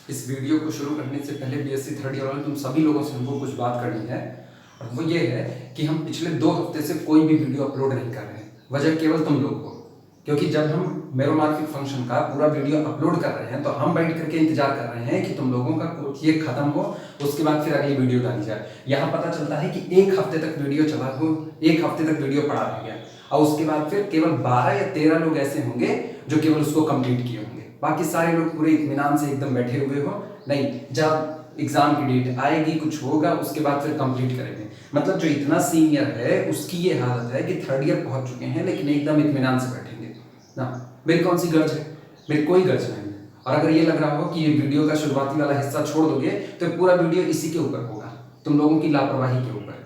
इस वीडियो को शुरू करने से पहले बीएससी थर्ड ईयर वाले तुम सभी लोगों से हमको कुछ बात करनी है, और वो ये है कि हम पिछले 2 हफ्ते से कोई भी वीडियो अपलोड नहीं कर रहे हैं। वजह केवल तुम लोग हो, क्योंकि जब हम मेरोमार्फिक फंक्शन का पूरा वीडियो अपलोड कर रहे हैं तो हम बैठ करके इंतजार कर रहे हैं कि तुम लोगों का ये खत्म हो, उसके बाद फिर अगली वीडियो डाली जाए। यहाँ पता चलता है कि 1 हफ्ते तक वीडियो चला हो, 1 हफ्ते तक वीडियो पड़ा रह गया, और उसके बाद फिर केवल 12 या 13 लोग ऐसे होंगे जो केवल उसको कंप्लीट किए होंगे। बाकी सारे लोग पूरे इत्मीनान से एकदम बैठे हुए हो, नहीं जब एग्जाम की डेट आएगी कुछ होगा उसके बाद फिर कंप्लीट करेंगे। मतलब जो इतना सीनियर है उसकी ये हालत है कि थर्ड ईयर पहुंच चुके हैं लेकिन एकदम इत्मीनान से बैठेंगे ना। मेरी कौन सी गर्ज है? मेरी कोई गर्ज नहीं है। और अगर ये लग रहा हो कि ये वीडियो का शुरुआती वाला हिस्सा छोड़ दोगे तो पूरा वीडियो इसी के ऊपर होगा, तुम लोगों की लापरवाही के ऊपर।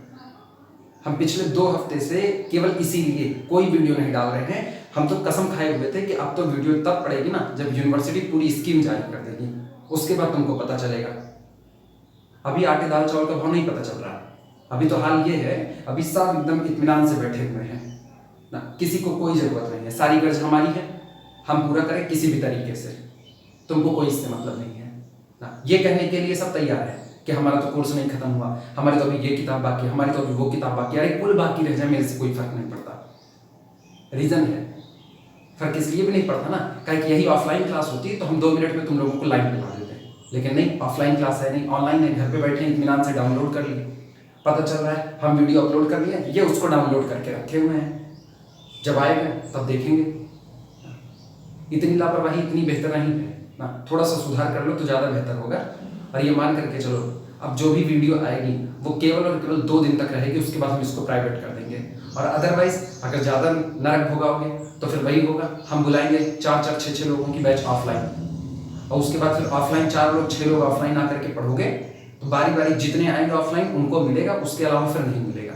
हम पिछले 2 हफ्ते से केवल इसीलिए कोई वीडियो नहीं डाल रहे हैं। हम तो कसम खाए हुए थे कि अब तो वीडियो तब पड़ेगी ना जब यूनिवर्सिटी पूरी स्कीम जारी कर देगी, उसके बाद तुमको पता चलेगा। अभी आटे दाल चावल का भाव नहीं पता चल रहा। अभी तो हाल ये है, अभी सब एकदम इत्मीनान से बैठे हुए हैं ना, किसी को कोई जरूरत नहीं है। सारी गर्ज हमारी है, हम पूरा करें किसी भी तरीके से, तुमको कोई इससे मतलब नहीं है ना। ये कहने के लिए सब तैयार है कि हमारा तो कोर्स नहीं खत्म हुआ, हमारी तो अभी ये किताब बाकी है, हमारी तो अभी वो किताब बाकी है। अरे कुल बाकी रह जाए मेरे से कोई फर्क नहीं पड़ता। रीजन है, फर्क इसलिए भी नहीं पड़ता ना कहीं कि यही ऑफलाइन क्लास होती तो हम 2 मिनट में तुम लोगों को लाइव दिखा देते हैं, लेकिन नहीं, ऑफलाइन क्लास है नहीं, ऑनलाइन है, घर पे बैठे इत्मीनान से डाउनलोड कर लिए, पता चल रहा है हम वीडियो अपलोड कर लिए, ये उसको डाउनलोड करके रखे हुए हैं, जब आएगा तब देखेंगे। इतनी लापरवाही इतनी बेहतर नहीं है ना, थोड़ा सा सुधार कर लो तो ज़्यादा बेहतर होगा। और ये मान करके चलो अब जो भी वीडियो आएगी वो केवल और केवल 2 दिन तक रहेगी, उसके बाद हम इसको प्राइवेट कर देंगे। और अदरवाइज अगर ज़्यादा नरक भोगाओगे तो फिर वही होगा, हम बुलाएंगे 4-4, 6-6 लोगों की बैच ऑफलाइन, और उसके बाद फिर ऑफलाइन 4 लोग 6 लोग ऑफलाइन आकर के पढ़ोगे तो बारी बारी जितने आएंगे ऑफलाइन उनको मिलेगा, उसके अलावा फिर नहीं मिलेगा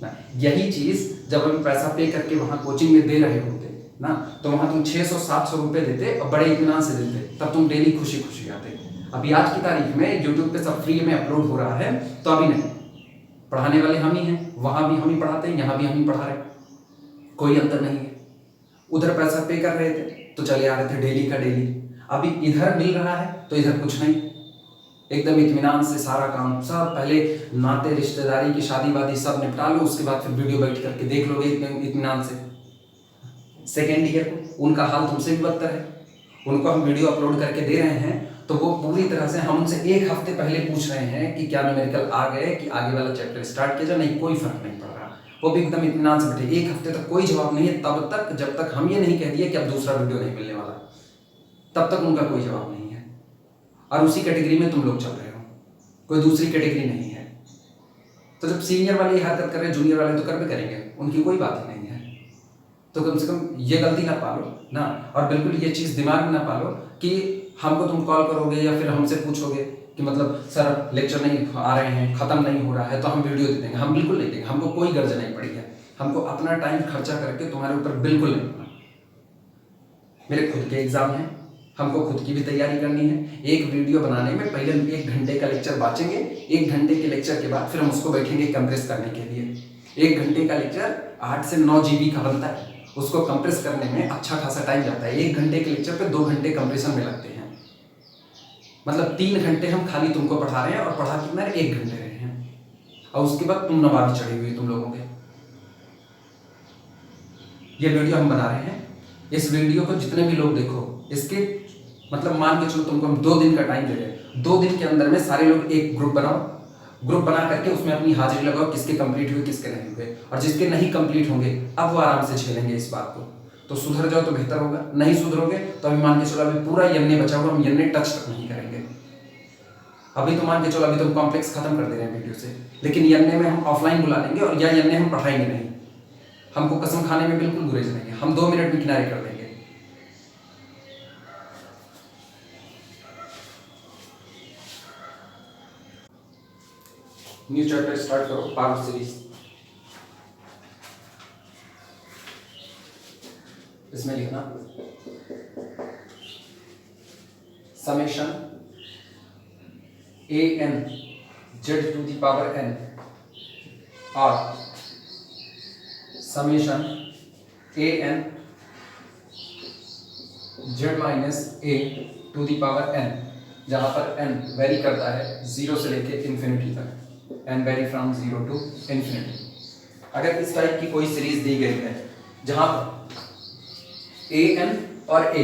ना। यही चीज़ जब हम पैसा पे करके वहाँ कोचिंग में दे रहे होते ना, तो वहाँ तुम 600-700 रुपये देते और बड़े इत्मीनान से देते, तब तुम डेली खुशी खुशी आते। अभी आज की तारीख में यूट्यूब पे सब फ्री में अपलोड हो रहा है तो अभी नहीं, पढ़ाने वाले हम ही हैं, वहाँ भी हम ही पढ़ाते हैं, यहाँ भी हम ही पढ़ा रहे हैं, कोई अंतर नहीं है। उधर पैसा पे कर रहे थे तो चले आ रहे थे डेली का डेली, अभी इधर मिल रहा है तो इधर कुछ नहीं, एकदम इत्मीनान से सारा काम, सब पहले नाते रिश्तेदारी की शादी वादी सब निपटा लो, उसके बाद फिर वीडियो बैठ करके देख लोगे इत्मीनान से। सेकेंड ईयर को उनका हाल तुमसे भी बदतर है, उनको हम वीडियो अपलोड करके दे रहे हैं तो वो पूरी तरह से हम उनसे 1 हफ्ते पहले पूछ रहे हैं कि क्या न्यूमेरिकल आ गए, कि आगे वाला चैप्टर स्टार्ट किया जाए, नहीं कोई फर्क नहीं पड़ रहा। वो भी एकदम इत्मीनान से बैठे, 1 हफ्ते तक कोई जवाब नहीं है, तब तक जब तक हम ये नहीं कह दिए कि अब दूसरा वीडियो नहीं मिलने वाला, तब तक उनका कोई जवाब नहीं है। और उसी कैटेगरी में तुम लोग चल रहे हो, कोई दूसरी कैटेगरी नहीं है। तो जब सीनियर वाले ये हरकत कर रहे हैं, जूनियर वाले तो कर भी करेंगे, उनकी कोई बात ही नहीं है। तो कम से कम ये गलती ना पालो ना, और बिल्कुल ये चीज़ दिमाग में ना पालो कि हमको तुम कॉल करोगे या फिर हमसे पूछोगे कि मतलब सर लेक्चर नहीं आ रहे हैं, ख़त्म नहीं हो रहा है तो हम वीडियो दे देंगे। हम बिल्कुल नहीं देंगे, हमको कोई गर्ज नहीं पड़ी है, हमको अपना टाइम खर्चा करके तुम्हारे ऊपर बिल्कुल नहीं पड़ा। मेरे खुद के एग्ज़ाम हैं, हमको खुद की भी तैयारी करनी है। एक वीडियो बनाने में पहले 1 घंटे का लेक्चर बाँचेंगे, 1 घंटे के लेक्चर के बाद फिर हम उसको बैठेंगे कंप्रेस करने के लिए। 1 घंटे का लेक्चर 8 से 9 GB का बनता है, उसको कंप्रेस करने में अच्छा खासा टाइम जाता है। 1 घंटे के लेक्चर पे 2 घंटे कंप्रेशन में लगते हैं, मतलब 3 घंटे हम खाली तुमको पढ़ा रहे हैं, और पढ़ा कितना 1 घंटे रहे हैं, और उसके बाद तुम नवाबी चढ़ी हुई तुम लोगों के। ये वीडियो हम बना रहे हैं, इस वीडियो को जितने भी लोग देखो, इसके मतलब मान के चलो तुमको हम 2 दिन का टाइम दे रहे हैं, 2 दिन के अंदर में सारे लोग एक ग्रुप बनाओ, ग्रुप बना करके उसमें अपनी हाजिरी लगाओ, किसके कंप्लीट हुए किसके नहीं हुए, और जिसके नहीं कंप्लीट होंगे अब वो आराम से झेलेंगे इस बात को। तो सुधर जाओ तो बेहतर होगा, नहीं सुधरोगे तो अभी मान के चलो अभी पूरा यन्ने बचा हुआ, हम यन्ने टच तक नहीं करेंगे। अभी तो मान के चलो अभी तो कॉम्प्लेक्स खत्म कर दे रहे हैं वीडियो से, लेकिन यन्ने में हम ऑफलाइन बुला लेंगे और या यन्ने हम पढ़ाएंगे नहीं। हमको कसम खाने में बिल्कुल गुरेज नहीं है, हम 2 मिनट में किनारे कर देंगे। न्यू चैप्टर स्टार्ट करो, पावर सीरीज। इसमें लिखना summation an z to the power n और summation an z minus a to the power n। जहाँ पर n वेरी करता है 0 से लेके इन्फिनिटी तक, n vary from 0 to infinity. अगर इस टाइप की कोई सीरीज दी गई है जहाँ पर a n और a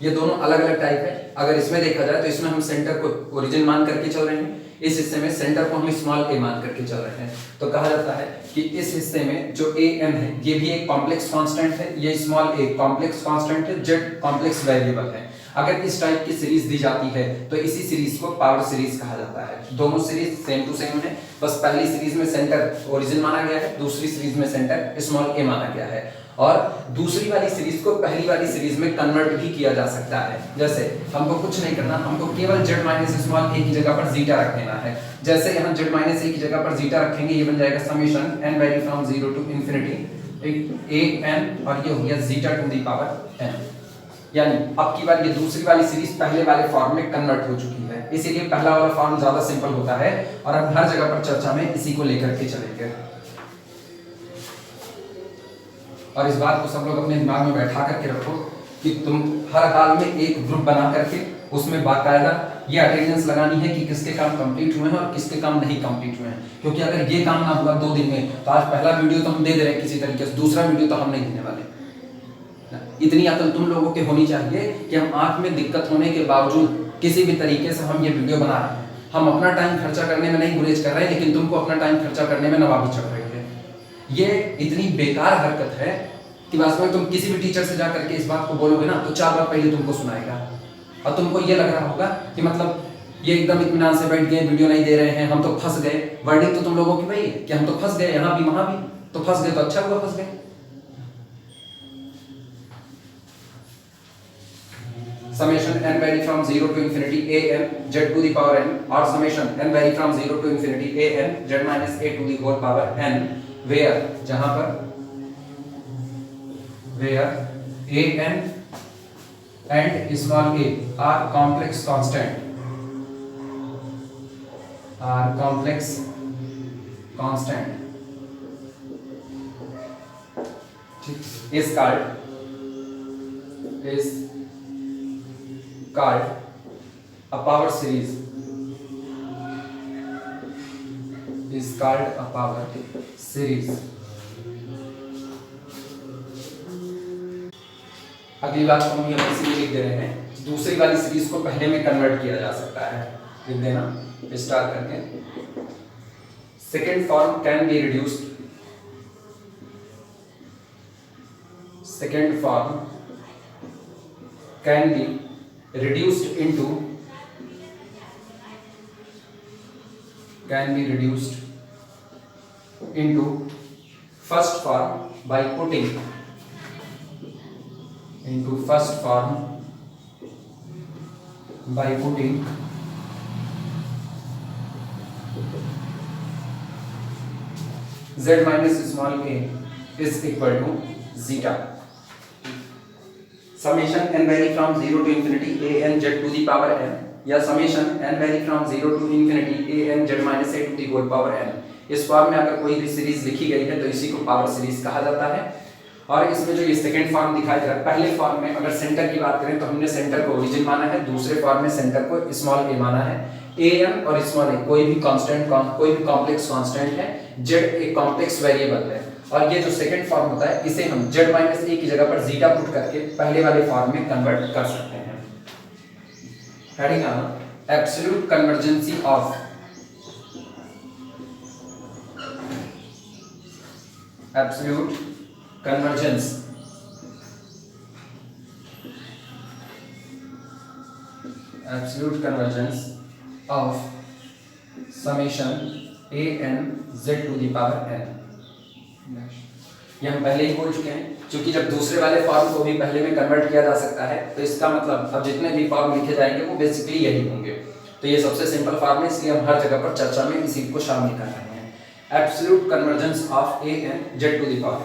ये दोनों अलग अलग टाइप है, अगर इसमें देखा जाए तो इसमें हम सेंटर को ओरिजिन मान करके चल रहे हैं, इस हिस्से में सेंटर को हम स्मॉल a मान करके चल रहे हैं, तो कहा जाता है कि इस हिस्से में जो a n है ये भी एक कॉम्प्लेक्स कांस्टेंट है, ये स्मॉल a कॉम्प्लेक्स कांस्टेंट है, z कॉम्प्लेक्स वेरिएबल है। अगर इस टाइप की सीरीज दी जाती है तो इसी सीरीज को पावर सीरीज कहा जाता है। दोनों सीरीज सेम टू सेम है, बस पहली सीरीज में सेंटर ओरिजिन माना गया है, दूसरी सीरीज में सेंटर स्मॉल a माना गया है, और दूसरी वाली सीरीज को पहली वाली सीरीज में कन्वर्ट भी किया जा सकता है। जैसे हमको कुछ नहीं करना, हमको केवल z माइनस स्मॉल a की जगह पर जीटा रख देना है। जैसे यहाँ z माइनस a की जगह पर जीटा रखेंगे, ये बन जाएगा summation n vary from 0 to infinity a n, और ये हो गया zeta to the power n। यानी अब की बार ये दूसरी वाली सीरीज पहले वाले फॉर्म में कन्वर्ट हो चुकी है, इसीलिए पहला वाला फॉर्म ज्यादा सिंपल होता है, और हम हर जगह पर चर्चा में इसी को लेकर के चलेंगे। और इस बात को सब लोग अपने दिमाग में बैठा करके रखो कि तुम हर हाल में एक ग्रुप बना करके उसमें बाकायदा ये अटेंडेंस लगानी है कि किसके काम कंप्लीट हुए हैं और किसके काम नहीं कंप्लीट हुए हैं, क्योंकि अगर ये काम ना हुआ 2 दिन में तो आज पहला वीडियो तो हम दे दे रहे हैं किसी तरीके से, दूसरा वीडियो तो हम नहीं देने वाले। इतनी अकल तुम लोगों के होनी चाहिए कि हम आंख में दिक्कत होने के बावजूद किसी भी तरीके से हम ये वीडियो बना रहे हैं। हम अपना टाइम खर्चा करने में नहीं गुरेज कर रहे हैं, लेकिन तुमको अपना टाइम खर्चा करने में नवाबी चढ़ रही है। ये इतनी बेकार हरकत है कि वास्तव में तुम किसी भी टीचर से जाकर के इस बात को बोलोगे ना तो 4 बार पहले तुमको सुनाएगा, और तुमको ये लग रहा होगा कि मतलब ये एकदम इत्मीनान से बैठ गए, वीडियो नहीं दे रहे हैं, हम तो फंस गए। वर्डिंग तो तुम लोगों की वही है कि हम तो फंस गए, यहाँ भी वहां भी, तो फंस गए तो अच्छा हुआ फंस गए। summation n vary from 0 to infinity a n z to the power n, or summation n vary from 0 to infinity a n z minus a to the whole power n, where जहां पर where a n and small a are complex constant is called a power series, is called a power series। अगली बात को हम यहाँ इसीलिए लिख दे रहे हैं, दूसरी वाली सीरीज को पहले में कन्वर्ट किया जा सकता है, लिख देना स्टार्ट करके। Second form can be reduced, second form can be reduced into first form by putting z minus small a is equal to zeta, summation n vary from 0 to infinity a n z to the power n, या summation n vary from 0 to infinity a n z minus a to the whole power n। इस form में अगर कोई भी series लिखी गई है तो इसी को पावर सीरीज कहा जाता है। और इसमें जो ये सेकंड फॉर्म दिखाई दे रहा है, पहले फॉर्म में अगर सेंटर की बात करें तो हमने सेंटर को ओरिजिन माना है, दूसरे फॉर्म में सेंटर को स्मॉल a माना है। a n और स्मॉल a कोई भी कांस्टेंट, कोई भी कॉम्प्लेक्स कांस्टेंट है, z एक कॉम्प्लेक्स वेरिएबल है, और ये जो सेकंड फॉर्म होता है इसे हम z माइनस a की जगह पर जीटा पुट करके पहले वाले फॉर्म में कन्वर्ट कर सकते हैं। Heading on absolute convergency of absolute convergence of summation a n z to the power n। ये हम पहले ही बोल चुके हैं, क्योंकि जब दूसरे वाले फॉर्म को भी पहले में कन्वर्ट किया जा सकता है तो इसका मतलब अब जितने भी फॉर्म लिखे जाएंगे वो बेसिकली यही होंगे। तो ये सबसे सिंपल फॉर्म है, इसलिए हम हर जगह पर चर्चा में इसी को शामिल कर रहे हैं। Absolute convergence of a n z to the power n।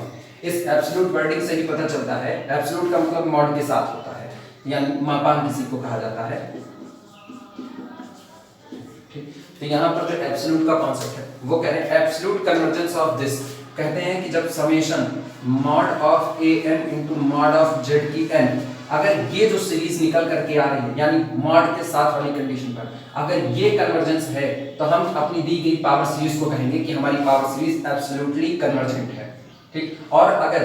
इस एब्सोल्यूट वर्डिंग से ही पता चलता है, एब्सोल्यूट का मतलब मॉड के साथ होता है, यानी मापांक किसी को कहा जाता है। ठीक, तो यहाँ पर जो एब्सोल्यूट का कॉन्सेप्ट है वो कह रहे हैं एब्सोल्यूट कन्वर्जेंस ऑफ दिस, कहते हैं कि जब summation mod of a n into mod of z की n अगर ये जो सीरीज निकल करके आ रही है यानी मॉड के साथ वाली कंडीशन पर अगर ये कन्वर्जेंस है तो हम अपनी दी गई पावर सीरीज को कहेंगे कि हमारी पावर सीरीज एब्सोल्युटली कन्वर्जेंट है, ठीक। और अगर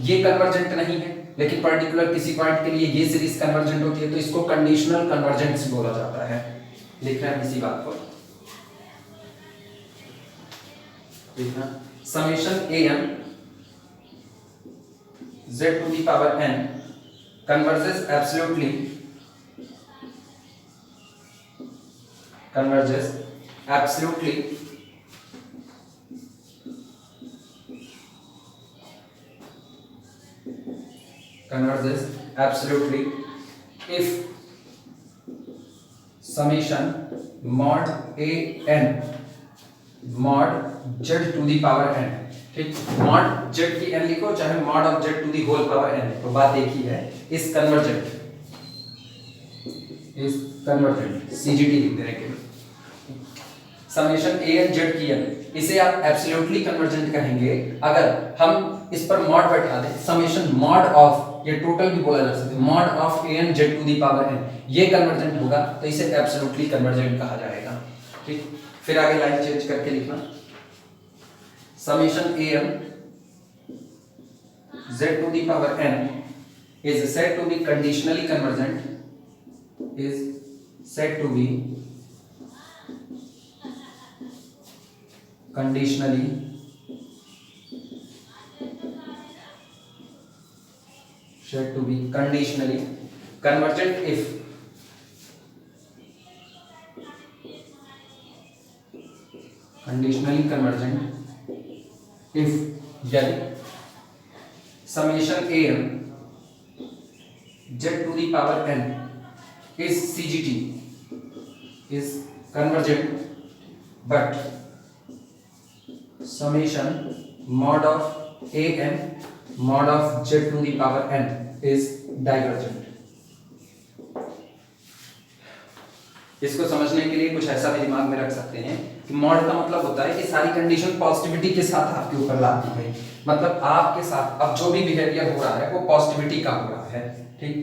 ये कन्वर्जेंट नहीं है लेकिन पर्टिकुलर किसी पॉइंट के लिए ये सीरीज कन्वर्जेंट होती है तो इसको कंडीशनल कन्वर्जेंस बोला जाता है। लिख रहे हैं इसी बात को, देखना summation an z to the power n converges absolutely converges absolutely if summation mod a n mod z to the power n, ठीक। mod z की n लिखो चाहे mod of z to the whole power n लिखो, बात एक ही है। इस convergent CGT लिख दे रहे केवल समेशन an z की n, इसे आप एब्सोल्युटली कन्वर्जेंट कहेंगे अगर हम इस पर मॉड बैठा दें। समेशन मॉड ऑफ, ये टोटल भी बोला जा सकता है, mod of an z to the power n ये कन्वर्जेंट होगा तो इसे एब्सोल्युटली कन्वर्जेंट कहा जाएगा, ठीक। फिर आगे लाइन चेंज करके लिखना summation an z to the power n is said to be conditionally convergent, is said to be conditionally convergent if conditionally convergent if यानी summation an z to the power n is CGT is convergent but summation mod of an mod of z to the power n is divergent। इसको समझने के लिए कुछ ऐसा भी दिमाग में रख सकते हैं कि मॉड का मतलब होता है कि सारी कंडीशन पॉजिटिविटी के साथ आपके ऊपर ला दी गई, मतलब आपके साथ अब जो भी बिहेवियर हो रहा है वो पॉजिटिविटी का हो रहा है, ठीक।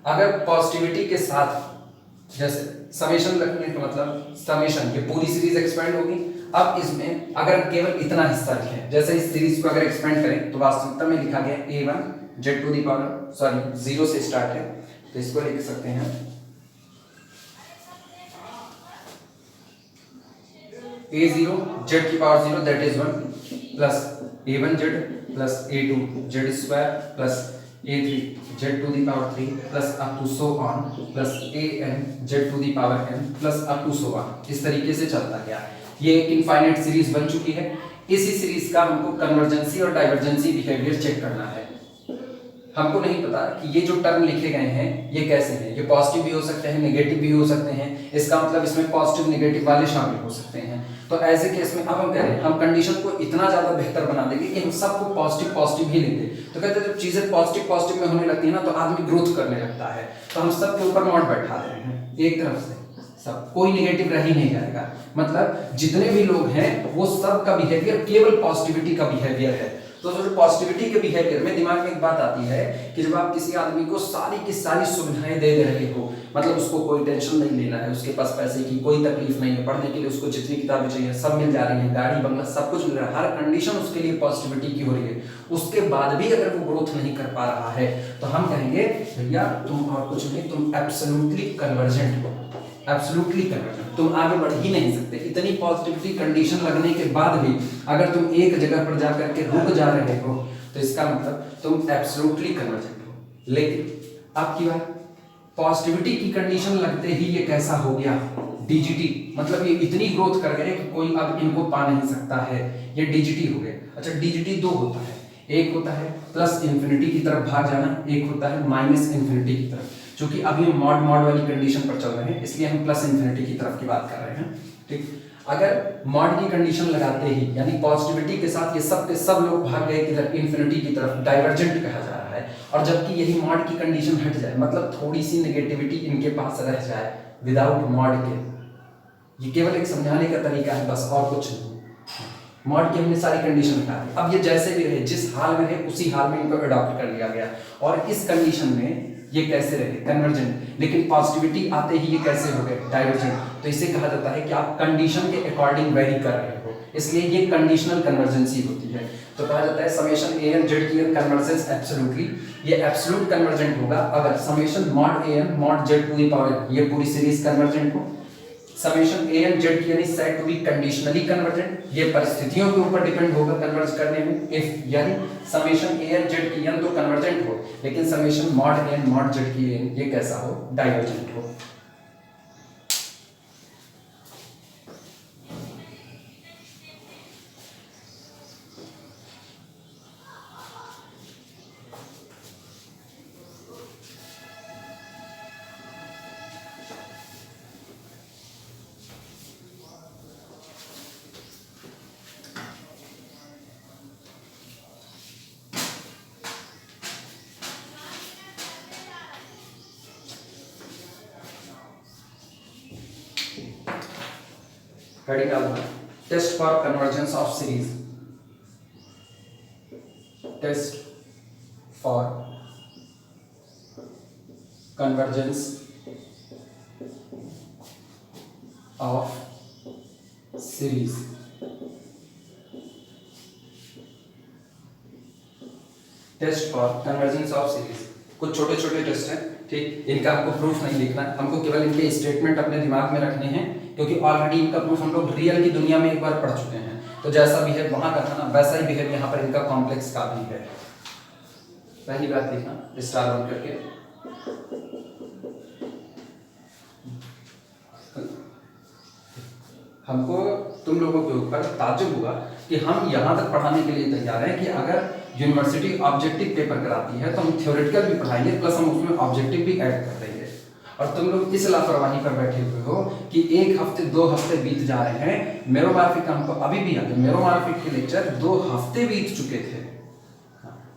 अगर पॉजिटिविटी के साथ जैसे समेशन रखने का मतलब समेशन ये पूरी सीरीज एक्सपेंड होगी। अब इसमें अगर केवल इतना हिस्सा लिखें, जैसे इस सीरीज को अगर एक्सपेंड करें तो वास्तविकता में लिखा गया a1 z to the power sorry 0 से स्टार्ट है तो इसको लिख सकते हैं a0 z की power 0 that is 1 plus a1 z plus a2 z square plus a3 z to the power 3 plus up to so on plus an z to the power n plus up to so on. इस तरीके से चलता गया। ये एक infinite series बन चुकी है। इसी सीरीज का हमको कन्वर्जेंसी और डाइवर्जेंसी बिहेवियर चेक करना है। हमको नहीं पता कि ये जो टर्म लिखे गए हैं ये कैसे हैं, ये पॉजिटिव भी हो सकते हैं, नेगेटिव भी हो सकते हैं। इसका मतलब इसमें पॉजिटिव नेगेटिव वाले शामिल हो सकते हैं। तो ऐसे केस में अब हम कह रहे हैं हम कंडीशन को इतना ज्यादा बेहतर बना देंगे कि हम सबको पॉजिटिव पॉजिटिव ही लेंगे। तो कहते हैं जब चीजें पॉजिटिव पॉजिटिव में होने लगती है ना तो आदमी ग्रोथ करने लगता है। तो हम सबके ऊपर मॉड बैठा दे रहे हैं एक तरफ से, सब कोई नेगेटिव रह ही नहीं जाएगा। मतलब जितने भी लोग हैं वो सब का बिहेवियर केवल पॉजिटिविटी का बिहेवियर है। तो जो पॉजिटिविटी के बिहेवियर में दिमाग में एक बात आती है कि जब आप किसी आदमी को सारी की सारी सुविधाएं दे रहे हो, मतलब उसको कोई टेंशन नहीं लेना है, उसके पास पैसे की कोई तकलीफ नहीं है, पढ़ने के लिए उसको जितनी किताबें चाहिए सब मिल जा रही है, गाड़ी बंगला सब कुछ मिल रहा है, हर कंडीशन उसके लिए पॉजिटिविटी की हो रही है, उसके बाद भी अगर वो ग्रोथ नहीं कर पा रहा है तो हम कहेंगे भैया तुम और कुछ नहीं, तुम एब्सोल्युटली कन्वर्जेंट हो, एब्सोल्युटली कन्वर्जेंट, तुम आगे बढ़ ही नहीं सकते। इतनी पॉजिटिविटी कंडीशन लगने के बाद भी अगर तुम एक जगह पर जाकर के रुक जा रहे हो तो इसका मतलब तुम एब्सोल्युटली कन्वर्जेंट हो। लेकिन आपकी बात पॉजिटिविटी की कंडीशन लगते ही ये कैसा हो गया डीजीटी, मतलब ये इतनी ग्रोथ कर गए कि कोई अब इनको पा नहीं सकता है, ये डीजीटी हो गए। अच्छा डीजीटी दो होता है, एक होता है प्लस इन्फिनिटी की तरफ भाग जाना, एक होता है माइनस इन्फिनिटी की तरफ। क्योंकि अभी हम मॉड वाली कंडीशन पर चल रहे हैं इसलिए हम प्लस इन्फिनिटी की तरफ की बात कर रहे हैं, ठीक। अगर मॉड की कंडीशन लगाते ही यानी पॉजिटिविटी के साथ ये सब के सब लोग भाग गए किधर इन्फिनिटी की तरफ, डाइवर्जेंट कहा जा रहा है। और जबकि यही मॉड की कंडीशन हट जाए, मतलब थोड़ी सी नेगेटिविटी इनके पास रह जाए विदाउट मॉड के, ये केवल एक समझाने का तरीका है बस, और कुछ नहीं। मॉड की हमने सारी कंडीशन हटा दी, अब ये जैसे भी रहे जिस हाल में रहे उसी हाल में इनको अडॉप्ट कर लिया गया। और इस कंडीशन में ये कैसे रहे कन्वर्जेंट, लेकिन पॉजिटिविटी आते ही ये कैसे हो गए डाइवर्जेंट। तो इसे कहा जाता है कि आप कंडीशन के अकॉर्डिंग वेरी कर रहे हो, इसलिए ये कंडीशनल कन्वर्जेंसी होती है। तो कहा जाता है समेशन ए एन जेड की एन कन्वर्जेंस एब्सोल्युटली, ये एब्सोल्यूट कन्वर्जेंट होगा अगर summation mod a n mod z to the power ये पूरी सीरीज कन्वर्जेंट हो। समेशन ए एन जेड की n is said to be conditionally convergent, ये परिस्थितियों के ऊपर डिपेंड होगा कन्वर्ज करने में। इफ यानी समेशन ए एन जेड की एन तो कन्वर्जेंट हो, लेकिन summation mod a n mod Z की एन ये कैसा हो डाइवर्जेंट हो। Heading alpha, test for convergence of series. Test for convergence of series. Test for convergence of series, कुछ छोटे छोटे टेस्ट हैं, ठीक, इनका हमको प्रूफ नहीं लिखना है, हमको केवल इनके स्टेटमेंट अपने दिमाग में रखने हैं, क्योंकि ऑलरेडी इनका प्रूफ हम लोग रियल की दुनिया में एक बार पढ़ चुके हैं। तो जैसा बिहेव वहां का था ना, वैसा ही बिहेव यहाँ पर इनका कॉम्प्लेक्स का भी है। पहली बात लिखना स्टार वन करके, हमको तुम लोगों के ऊपर ताज्जुब हुआ कि हम यहाँ तक पढ़ाने के लिए तैयार हैं कि अगर यूनिवर्सिटी ऑब्जेक्टिव पेपर कराती है तो हम थ्योरेटिकल भी पढ़ाएंगे, प्लस हम उसमें ऑब्जेक्टिव भी ऐड कर देंगे। और तुम लोग इस लापरवाही पर बैठे हुए हो कि 1 हफ्ते 2 हफ्ते बीत जा रहे हैं, मेरोमॉर्फिक का हमको अभी भी याद है, मेरोमॉर्फिक के लेक्चर 2 हफ्ते बीत चुके थे।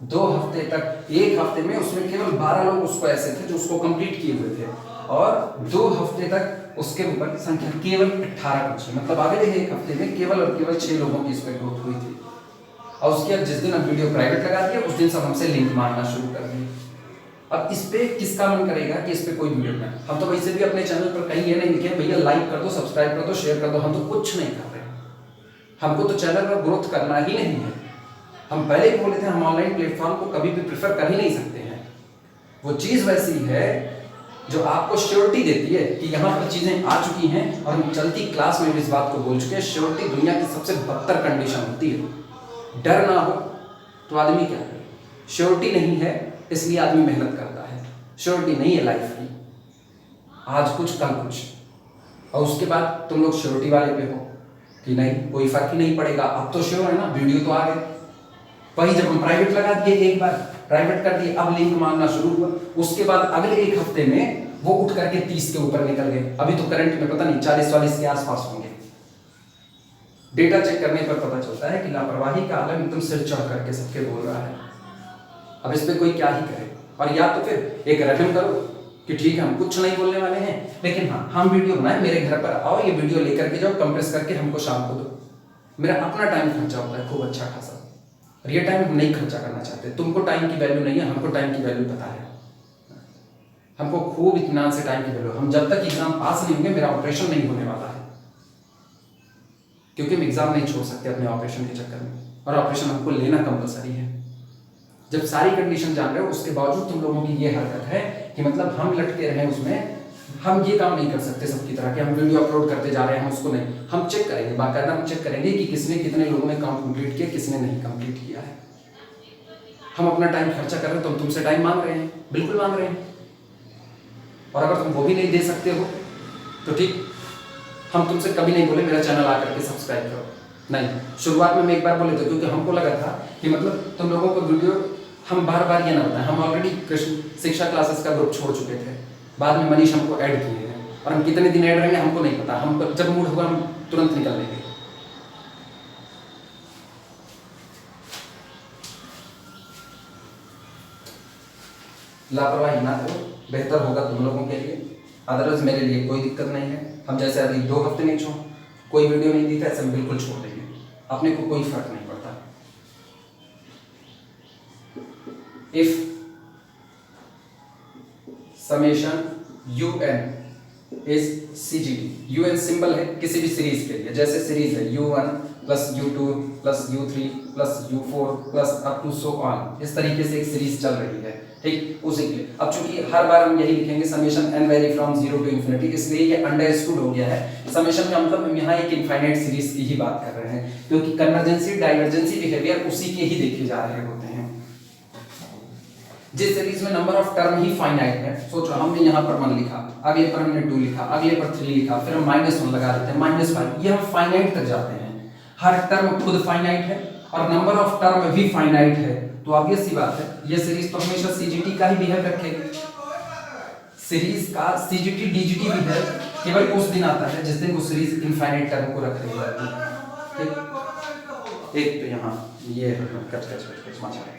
2 हफ्ते तक, 1 हफ्ते में उसमें केवल 12 लोग उसको ऐसे थे जो उसको कंप्लीट किए हुए थे, और 2 हफ्ते तक उसके ऊपर की संख्या केवल 18 बची, मतलब अगले 1 हफ्ते में केवल और केवल 6 लोगों की इस पर ग्रोथ हुई थी। और उसके बाद जिस दिन हम वीडियो प्राइवेट लगा दिया उस दिन सब हमसे लिंक मांगना शुरू कर दिए। अब इस पे किसका मन करेगा कि इस पे कोई वीडियो बनाए? हम तो वैसे भी अपने चैनल पर कहीं ये नहीं लिखे भैया लाइक कर दो, सब्सक्राइब कर दो, शेयर कर दो, हम तो कुछ नहीं कर रहे। हमको तो चैनल पर ग्रोथ करना ही नहीं है। हम पहले ही बोले थे हम ऑनलाइन प्लेटफॉर्म को कभी भी प्रेफर कर ही नहीं सकते हैं। वो चीज वैसी है जो आपको श्योरिटी देती है कि यहाँ पर चीजें आ चुकी हैं, और हम चलती क्लास में भी इस बात को बोल चुके हैं, श्योरिटी दुनिया की सबसे बदतर कंडीशन होती है। डर ना हो तो आदमी क्या करे? श्योरिटी नहीं है इसलिए आदमी मेहनत करता है। श्योरिटी नहीं है लाइफ की, आज कुछ कल कुछ, और उसके बाद तुम लोग श्योरिटी वाले पे हो कि नहीं कोई फर्क ही नहीं पड़ेगा। अब तो श्योर है ना, वीडियो तो आ गए। वही जब हम प्राइवेट लगा दिए, एक बार प्राइवेट कर दिए, अब लिंक मांगना शुरू हुआ, उसके बाद अगले 1 हफ्ते में वो उठ करके 30 के ऊपर निकल गए। अभी तो करंट में पता नहीं 40-40 के आसपास होंगे। डेटा चेक करने पर पता चलता है कि लापरवाही का आलम एकदम सिर चढ़ करके सबके बोल रहा है। अब इस पे कोई क्या ही करे? और या तो फिर एक रहम करो कि ठीक है हम कुछ नहीं बोलने वाले हैं, लेकिन हाँ हम वीडियो बनाए, मेरे घर पर आओ, ये वीडियो लेकर के जाओ, कंप्रेस करके हमको शाम को दो। मेरा अपना टाइम खर्चा होता है खूब अच्छा खासा, और ये टाइम हम नहीं खर्चा करना चाहते। तुमको टाइम की वैल्यू नहीं है, हमको टाइम की वैल्यू पता है। हमको खूब इत्मीनान से टाइम की वैल्यू, हम जब तक एग्जाम पास नहीं होंगे मेरा ऑपरेशन नहीं होने वाला है, क्योंकि हम एग्जाम नहीं छोड़ सकते अपने ऑपरेशन के चक्कर में, और ऑपरेशन हमको लेना कंपलसरी है। जब सारी कंडीशन जान रहे हो उसके बावजूद तुम लोगों की ये हरकत है कि मतलब हम लटके रहे उसमें, हम ये काम नहीं कर सकते सबकी तरह कि हम वीडियो अपलोड करते जा रहे हैं, हम उसको नहीं, हम चेक करेंगे, बाकायदा हम चेक करेंगे कि किसने कितने लोगों ने काम कंप्लीट किया, किसने नहीं कंप्लीट किया है। हम अपना टाइम खर्चा कर रहे हैं तो हम तुमसे टाइम मांग रहे हैं, बिल्कुल मांग रहे हैं। और अगर तुम वो भी नहीं दे सकते हो तो ठीक, हम तुमसे कभी नहीं बोले मेरा चैनल आकर के सब्सक्राइब करो, नहीं। शुरुआत में मैं एक बार बोले थे क्योंकि हमको लगा था कि मतलब तुम लोगों को वीडियो हम बार बार ये ना बताएं। हम ऑलरेडी कृष्ण शिक्षा क्लासेस का ग्रुप छोड़ चुके थे, बाद में मनीष हमको ऐड किए हैं, और हम कितने दिन ऐड रहेंगे हमको नहीं पता। हम जब मूड हुआ हम तुरंत निकल लेंगे। लापरवाही ना करो, बेहतर होगा तुम लोगों के लिए, अदरवाइज मेरे लिए कोई दिक्कत नहीं है। हम जैसे अभी 2 हफ्ते नहीं छोड़, कोई वीडियो नहीं दी था, ऐसे हम बिल्कुल छोड़ देंगे, अपने को कोई फर्क नहीं पड़ता। If summation u n is CGT। UN symbol है किसी भी सीरीज के लिए, जैसे सीरीज है U1 plus U2 plus U3 plus U4 plus up to so on, इस तरीके से एक सीरीज चल रही है, ठीक, उसी के लिए। अब चूंकि हर बार हम यही लिखेंगे summation n vary from 0 to infinity, इसलिए ये अंडरस्टूड हो गया है। समेशन का मतलब हम यहाँ एक इनफाइनाइट सीरीज की ही बात कर रहे हैं, क्योंकि कन्वर्जेंसी डाइवर्जेंसी बिहेवियर उसी के ही देखे जा रहे होते हैं। जिस सीरीज में number of term he finite है, सोचो हमने यहाँ पर 1 लिखा, अगले पर हमने 2 लिखा, अगले पर 3 लिखा, फिर हम -1 लगा देते हैं, -5, ये हम फाइनाइट तक जाते हैं। हर टर्म खुद फाइनाइट है और नंबर ऑफ टर्म भी फाइनाइट है, तो ऑब्वियस सी बात है ये सीरीज तो हमेशा CGT का ही बिहेव रखेगी। सीरीज का CGT DGT बिहेव केवल उस दिन आता है जिस दिन वो सीरीज इनफाइनाइट टर्म को रख रही होती है, ठीक। एक तो यहाँ ये कच माचा है।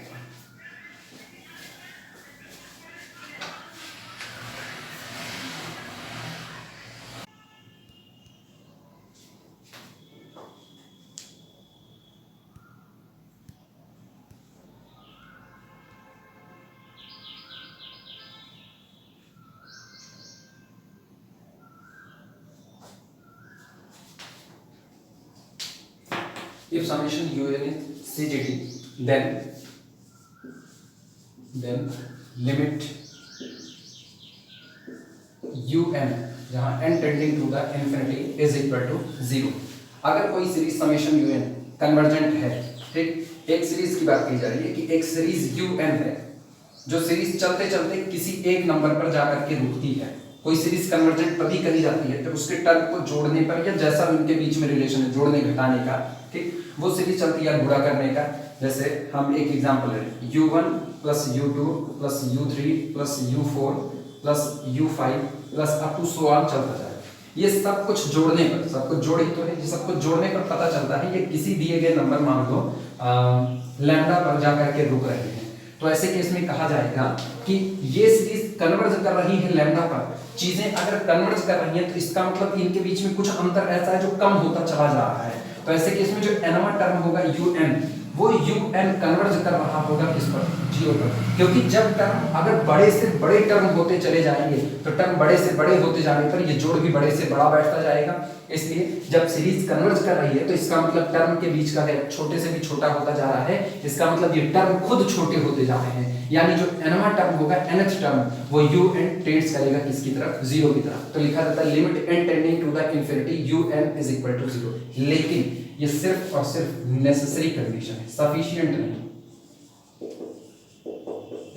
If summation UN is CGT, then limit UN जहाँ n tending to the infinity is equal to 0। अगर कोई सीरीज समेशन UN कन्वर्जेंट है, ठीक, एक सीरीज की बात की जा रही है कि एक सीरीज UN है जो सीरीज चलते चलते किसी एक नंबर पर जाकर के रुकती है। कोई सीरीज कन्वर्जेंट तभी कही जाती है जब उसके टर्म को जोड़ने पर या जैसा उनके बीच में रिलेशन है, जोड़ने घटाने का, ठीक, वो सीरीज चलती है गुणा करने का। जैसे हम एक एग्जांपल है U1 plus U2 plus U3 plus U4 plus U5 plus up to so on चलता जाए। ये सब कुछ जोड़ने पर, सब कुछ जोड़ ही तो है, ये सब कुछ जोड़ने पर पता चलता है ये किसी दिए गए नंबर मान लो लैम्डा पर जाकर के रुक रहे हैं। तो ऐसे केस में कहा जाएगा कि ये सीरीज कन्वर्ज कर रही है लैम्डा पर। चीजें अगर कन्वर्ज कर रही हैं तो इसका मतलब इनके बीच में कुछ अंतर ऐसा है जो कम होता चला जा रहा है। तो ऐसे केस में जो nवा टर्म होगा UN, वो UN कन्वर्ज कर रहा होगा किस पर, 0 पर, क्योंकि जब टर्म अगर बड़े से बड़े टर्म होते चले जाएंगे तो टर्म बड़े से बड़े होते जाने पर ये जोड़ भी बड़े से बड़ा बैठता जाएगा। इसलिए जब सीरीज कन्वर्ज कर रही है तो इसका मतलब टर्म के बीच का गैप छोटे से भी छोटा होता जा रहा है, इसका मतलब ये टर्म खुद छोटे होते जा रहे हैं। यानी जो nवा टर्म होगा, nth टर्म, वो UN टेंड्स करेगा किसकी तरफ, 0 की तरफ। तो लिखा जाता है limit n tending to the infinity UN is equal to 0। लेकिन ये सिर्फ और सिर्फ नेसेसरी कंडीशन है, सफिशिएंट नहीं।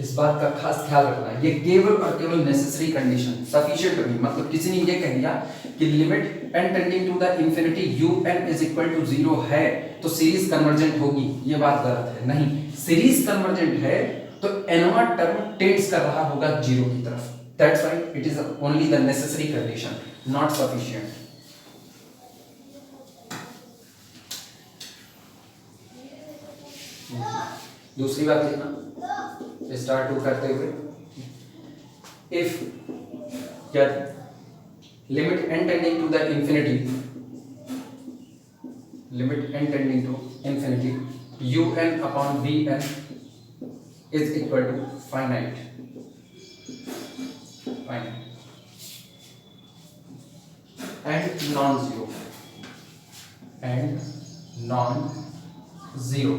इस बात का खास ख्याल रखना है, ये केवल और केवल नेसेसरी कंडीशन, सफिशिएंट नहीं। मतलब किसी ने ये कह दिया कि limit n tending to the infinity UN is equal to 0 है तो सीरीज कन्वर्जेंट होगी, ये बात गलत है। नहीं, सीरीज कन्वर्जेंट है तो nवा टर्म टेंड्स कर रहा होगा 0 की तरफ। That's why it is only the necessary condition, not sufficient. दूसरी बात लिखना स्टार्ट टू करते हुए, if limit n tending to the infinity, limit n tending to infinity UN upon Vn is equal to finite and non zero,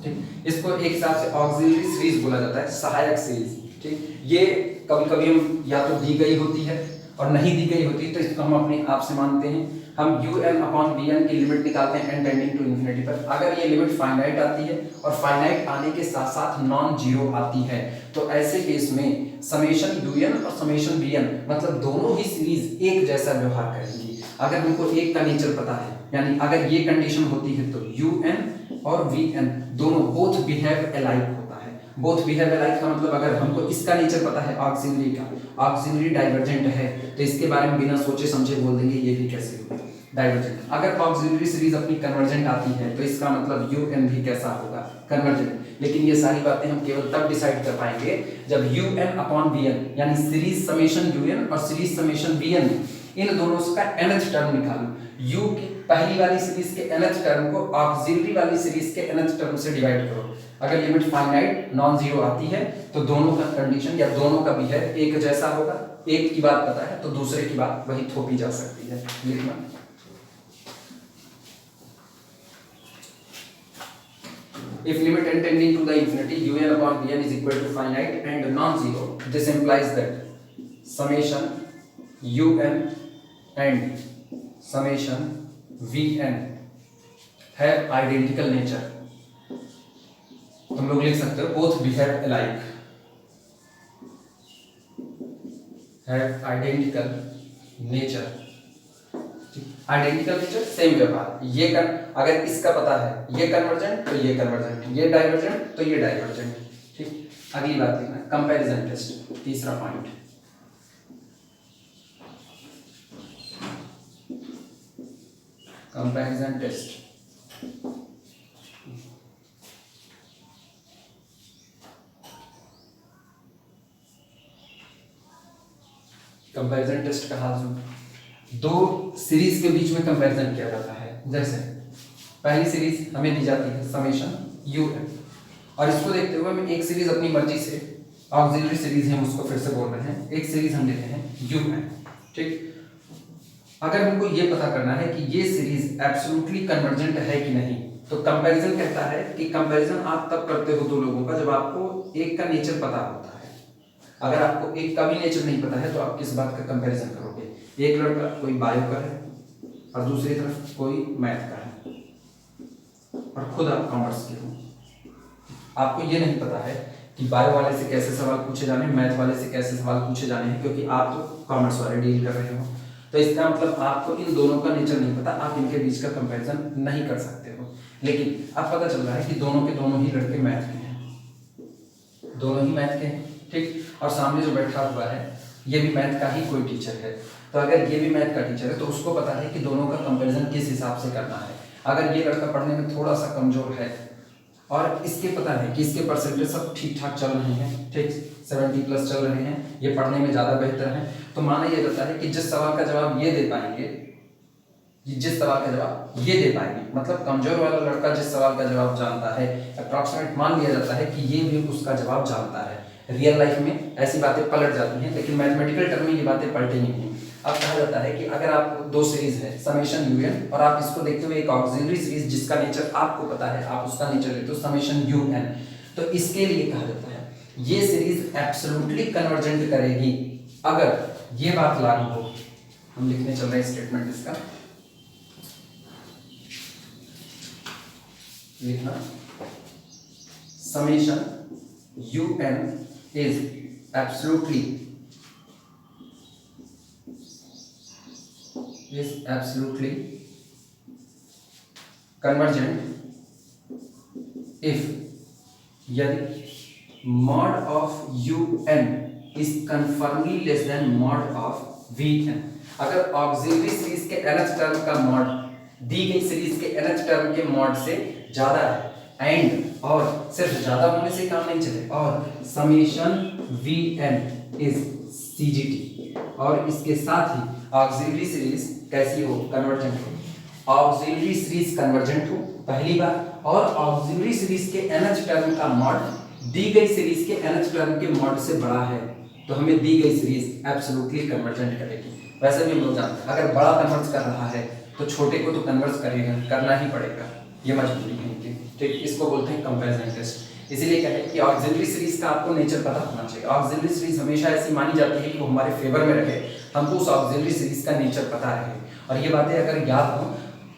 ठीक। इसको एक हिसाब से ऑक्सिलरी सीरीज बोला जाता है, सहायक सीरीज, ठीक। ये कभी कभी हम या तो दी गई होती है और नहीं दी गई होती, तो इसको हम अपने आप से मानते हैं। हम UN अपॉन Vn की लिमिट निकालते हैं n टेंडिंग टू इंफिनिटी पर। अगर ये लिमिट फाइनाइट आती है और फाइनाइट आने के साथ साथ नॉन जीरो आती है, तो ऐसे केस में समेशन UN और समेशन Vn मतलब दोनों ही सीरीज एक जैसा व्यवहार करेंगी। अगर हमको एक का नेचर पता है, यानी अगर ये कंडीशन होती है तो UN और Vn दोनों बोथ बिहेव अलाइक होता है। बोथ बिहेव अलाइक का मतलब अगर हमको इसका नेचर पता है ऑक्सिलरी का, ऑक्सिलरी डाइवर्जेंट है, तो इसके बारे में बिना सोचे समझे बोल देंगे ये भी कैसे होगा, डाइवर्जेंट। अगर ऑक्सिलरी सीरीज अपनी कन्वर्जेंट आती है तो इसका मतलब UN भी कैसा होगा, कन्वर्जेंट। लेकिन ये सारी बातें हम केवल तब डिसाइड कर पाएंगे जब UN अपॉन Vn यानी सीरीज समेशन UN और सीरीज समेशन Vn इन दोनों का nth टर्म निकालो। U की पहली वाली सीरीज के nth टर्म को ऑक्सिलरी वाली सीरीज के nth टर्म से डिवाइड करो। अगर लिमिट फाइनाइट नॉन जीरो आती है तो दोनों का कंडीशन या दोनों का बिहेव एक जैसा होगा, एक की बात पता है तो दूसरे की बात वही थोपी जा सकती है। लिखना if limit n tending to the infinity un upon bn is equal to finite and non-zero, this implies that summation un and summation vn have identical nature। तुम लोग लिख सकते हो both behave alike, have identical nature। Identical nature same व्यवहार, ये अगर इसका पता है ये कन्वर्जेंट तो ये कन्वर्जेंट, ये डाइवर्जेंट तो ये डाइवर्जेंट। ठीक, अगली बात लिखना कंपैरिजन टेस्ट, तीसरा point. Comparison test comparison test का हाल सुन। दो सीरीज के बीच में कंपैरिजन किया जाता है। जैसे पहली सीरीज हमें दी जाती है समेशन un, और इसको देखते हुए हम एक सीरीज अपनी मर्जी से ऑक्सिलरी सीरीज हम उसको फिर से बोल रहे हैं, एक सीरीज हम लेते हैं un। ठीक, अगर हमको ये पता करना है कि ये सीरीज एब्सोल्युटली कन्वर्जेंट है कि नहीं, तो कंपैरिजन कहता है कि कंपैरिजन आप तब करते हो दो लोगों का जब आपको एक का नेचर पता होता है। अगर आपको एक का भी नेचर नहीं पता है तो आप किस बात का कंपैरिजन करोगे? एक लड़का कोई बायो का है और दूसरी तरफ कोई मैथ का है और खुद आप कॉमर्स के हो। आपको ये नहीं पता है कि बायो वाले से कैसे सवाल पूछे जाने, मैथ वाले से कैसे सवाल पूछे जाने हैं, क्योंकि आप तो कॉमर्स वाले डील कर रहे हो। तो इसका मतलब आपको इन दोनों का नेचर नहीं पता, आप इनके बीच का कंपैरिजन नहीं कर सकते हो। लेकिन अब पता चल रहा है कि दोनों के दोनों ही लड़के मैथ के हैं, दोनों ही मैथ के हैं। ठीक, और सामने जो बैठा हुआ है ये भी मैथ का ही कोई टीचर है। तो अगर ये भी मैथ का टीचर है तो उसको पता है कि दोनों का कंपैरिजन किस हिसाब से करना है। अगर ये लड़का पढ़ने में थोड़ा सा कमजोर है और इसके पता है कि इसके परसेंटेज सब ठीक ठाक चल रहे हैं, ठीक 70+ चल रहे हैं, ये पढ़ने में ज़्यादा बेहतर है, तो माना ये जाता है कि जिस सवाल का जवाब ये दे पाएंगे, जिस सवाल का जवाब ये दे पाएंगे, मतलब कमजोर वाला लड़का जिस सवाल का जवाब जानता है, अप्रॉक्सीमेट मान लिया जाता है कि ये भी उसका जवाब जानता है। रियल लाइफ में ऐसी बातें पलट जाती हैं, लेकिन मैथमेटिकल टर्म में ये बातें पलटी नहीं हैं। अब कहा जाता है कि अगर आप दो सीरीज है समेशन un और आप इसको देखते हुए एक ऑक्सिलरी सीरीज जिसका नेचर आपको पता है, आप उसका नेचर लेते हो समेशन un, तो इसके लिए कहा जाता है ये सीरीज एब्सोल्युटली कन्वर्जेंट करेगी अगर ये बात लागू हो। हम लिखने चल रहे हैं स्टेटमेंट इसका, लिखना summation un is absolutely convergent if यदि mod of un is confirmably less than mod of vn। अगर ऑक्सिलरी सीरीज के nth टर्म का मॉड दी गई सीरीज के nth टर्म के मॉड से ज्यादा है, एंड और सिर्फ ज्यादा होने से काम नहीं चले, और समेशन vn इज cgt, और इसके साथ ही ऑक्सिलरी सीरीज कैसी हो? कन्वर्जेंट हो। ऑक्सिलरी सीरीज कन्वर्जेंट हो पहली बार, और ऑक्सिलरी सीरीज के nth टर्म का मॉड दी गई सीरीज के nth टर्म के मॉड से बड़ा है, तो हमें दी गई सीरीज एब्सोल्युटली कन्वर्जेंट करेगी। वैसे भी हम लोग जानते हैं अगर बड़ा कन्वर्ज कर रहा है तो छोटे को तो कन्वर्ज करेगा, करना ही पड़ेगा, ये मजबूरी है इनकी। ठीक, इसको बोलते हैं कंपैरिजन टेस्ट। इसीलिए कहते हैं कि ऑक्सिलरी सीरीज का आपको नेचर पता होना चाहिए। ऑक्सिलरी सीरीज हमेशा ऐसी मानी जाती है कि वो हमारे फेवर में रहे, हमको उस ऑक्सिलरी सीरीज का नेचर पता रहे। और ये बातें अगर याद हो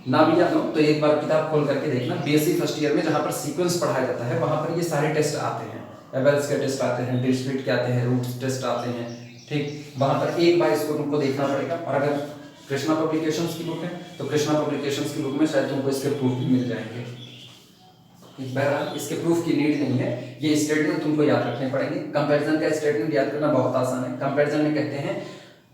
ना भी याद हो तो एक बार किताब खोल करके देखना, बीएससी फर्स्ट ईयर में जहाँ पर सीक्वेंस पढ़ाया जाता है वहाँ पर ये सारे टेस्ट आते हैं, एबेल्स के टेस्ट आते हैं, डिस्क्रीट के आते हैं, रूट टेस्ट आते हैं। ठीक, वहाँ पर एक बार इसको तुमको देखना पड़ेगा। और अगर कृष्णा पब्लिकेशंस की बुक है तो कृष्णा पब्लिकेशंस की बुक में शायद तुमको इसके प्रूफ भी मिल जाएंगे। बहरहाल इसके प्रूफ की नीड नहीं है, ये स्टेटमेंट तुमको याद रखने पड़ेंगे। कंपैरिजन का स्टेटमेंट याद करना बहुत आसान है। कंपैरिजन में कहते हैं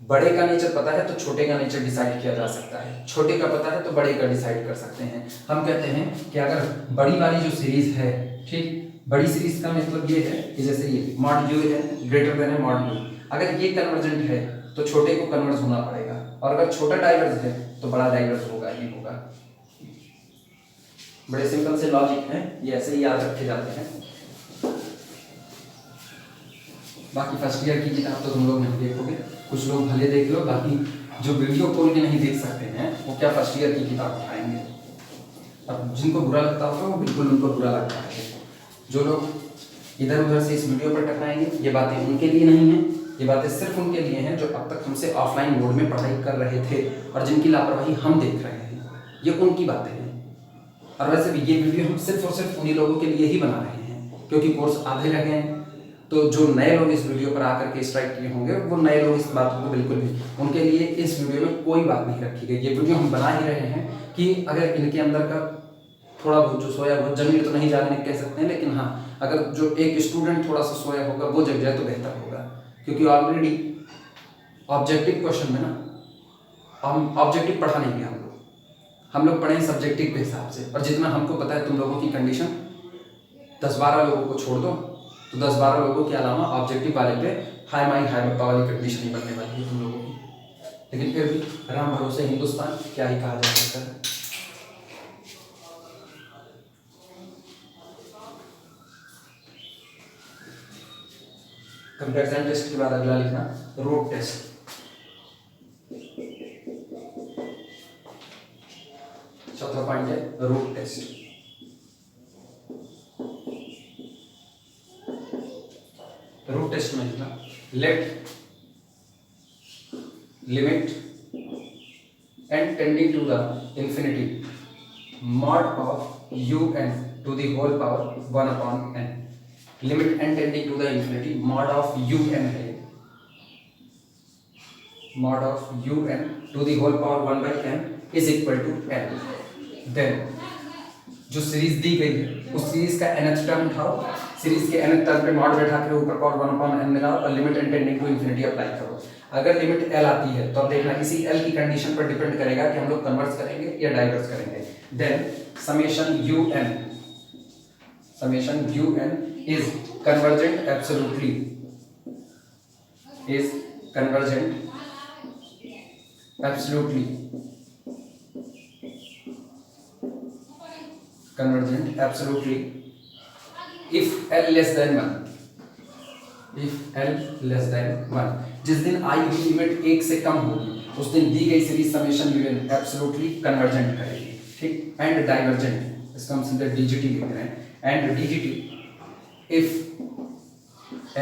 बड़े का नेचर पता है तो छोटे का नेचर डिसाइड किया जा सकता है, छोटे का पता है तो बड़े का डिसाइड कर सकते हैं। हम कहते हैं कि अगर बड़ी वाली जो सीरीज है, ठीक, बड़ी सीरीज का मतलब ये है कि जैसे ये मॉड यू है ग्रेटर देन है मॉड यू, अगर ये कन्वर्जेंट है तो छोटे को कन्वर्ज होना पड़ेगा, और अगर छोटा डाइवर्ज है तो बड़ा डाइवर्ज होगा ही होगा। बड़े सिंपल से लॉजिक हैं, ये ऐसे ही याद रखे जाते हैं। बाकी फर्स्ट ईयर की किताब तो तुम लोग नहीं देखोगे, कुछ लोग भले देख लो, बाकी जो वीडियो खोल के नहीं देख सकते हैं वो क्या फर्स्ट ईयर की किताब उठाएंगे। अब जिनको बुरा लगता होगा वो बिल्कुल उनको बुरा लगता है। जो लोग इधर उधर से इस वीडियो पर टकराएंगे, ये बातें उनके लिए नहीं हैं, ये बातें सिर्फ उनके लिए हैं जो अब तक हमसे ऑफलाइन मोड में पढ़ाई कर रहे थे और जिनकी लापरवाही हम देख रहे हैं, ये उनकी बातें हैं। और वैसे भी ये वीडियो हम सिर्फ और सिर्फ उन्हीं लोगों के लिए ही बना रहे हैं क्योंकि कोर्स आधे रह गए हैं। तो जो नए लोग इस वीडियो पर आकर के स्ट्राइक किए होंगे वो नए लोग इस बात को बिल्कुल भी, उनके लिए इस वीडियो में कोई बात नहीं रखी गई। ये वीडियो हम बना ही रहे हैं कि अगर इनके अंदर का थोड़ा बहुत जो सोया वो जमीन तो नहीं जागने कह सकते हैं, लेकिन हाँ अगर जो एक स्टूडेंट थोड़ा सा सोया होगा वो जग जाए तो बेहतर होगा। क्योंकि ऑलरेडी ऑब्जेक्टिव क्वेश्चन में ना हम ऑब्जेक्टिव पढ़ा नहीं गया, हम लोग पढ़े सब्जेक्टिव के हिसाब से। और जितना हमको पता है तुम लोगों की कंडीशन 10-12 लोगों को छोड़ दो तो 10-12 लोगों के अलावा ऑब्जेक्टिव वाले पे हाई माई हाई बप्पा वाली कंडीशन ही बनने वाली है तुम लोगों की। लेकिन फिर भी राम भरोसे हिंदुस्तान, क्या ही कहा जा सकता है। कंपैरिजन टेस्ट के बाद अगला लिखना रूट टेस्ट। चौथा पॉइंट है रूट टेस्ट। रूट टेस्ट में लिखना let limit n tending to the infinity mod of u n to the whole power 1/n। Limit n tending to the infinity mod of u n है, mod of u n to the whole power 1/n is equal to n। Then जो series दी गई है उस series का nth term उठाओ, series के nth term पे मॉड बैठा के ऊपर पावर 1/n मिलाओ और limit n tending to infinity apply करो। अगर लिमिट l आती है तो अब देखना इसी l की कंडीशन पर डिपेंड करेगा कि हम लोग कन्वर्स करेंगे या डाइवर्स करेंगे। Then summation un is convergent absolutely, is convergent absolutely, convergent absolutely if L less than 1, if L less than 1। जिस दिन I की लिमिट 1 से कम होगी उस दिन दी गई series summation UN absolutely convergent करेगी, ठीक। एंड डाइवर्जेंट, इसका हम सीधे DGT लिख रहे हैं, and DGT if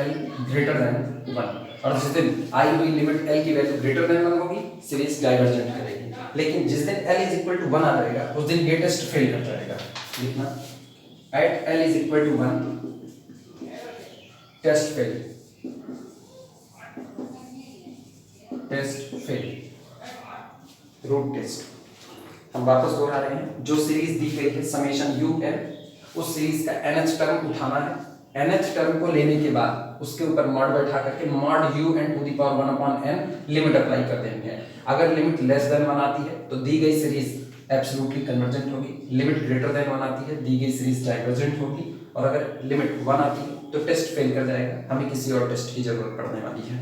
L greater than 1। और जिस दिन I हुई लिमिट L की वैल्यू ग्रेटर देन 1 होगी सीरीज डाइवर्जेंट करेगी। लेकिन जिस दिन L इज इक्वल टू 1 आ जाएगा उस दिन ये टेस्ट फेल कर जाएगा। लिखना at L is equal to 1 test fail, test fail. Root test हम वापस दोहरा रहे हैं, जो सीरीज दी गई है समेशन UN, उस सीरीज का nth टर्म उठाना है। nth टर्म को लेने के बाद उसके ऊपर मॉड बैठा करके mod UN to the power 1/n limit apply कर देंगे। अगर लिमिट लेस देन 1 आती है तो दी गई सीरीज एब्सोल्युटली कन्वर्जेंट होगी, लिमिट ग्रेटर देन 1 आती है दी गई सीरीज डाइवर्जेंट होगी, और अगर लिमिट 1 आती है तो टेस्ट फेल कर जाएगा, हमें किसी और टेस्ट की जरूरत पड़ने वाली है।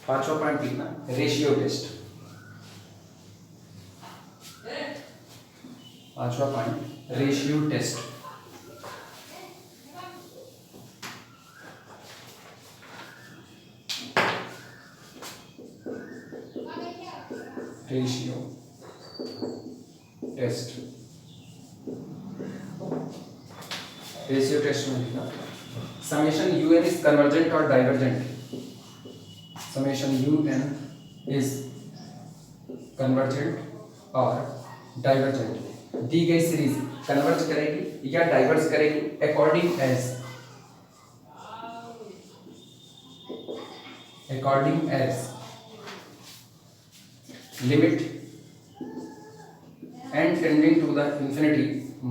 पांचवा पॉइंट लिखना रेशियो टेस्ट। पांचवा point ratio test. Ratio test, ratio test में लिखना समेशन UN इज कन्वर्जेंट और divergent, summation UN is convergent और डाइवर्जेंट। दी गई सीरीज कन्वर्ज करेगी या डाइवर्स करेगी according as limit n tending to the infinity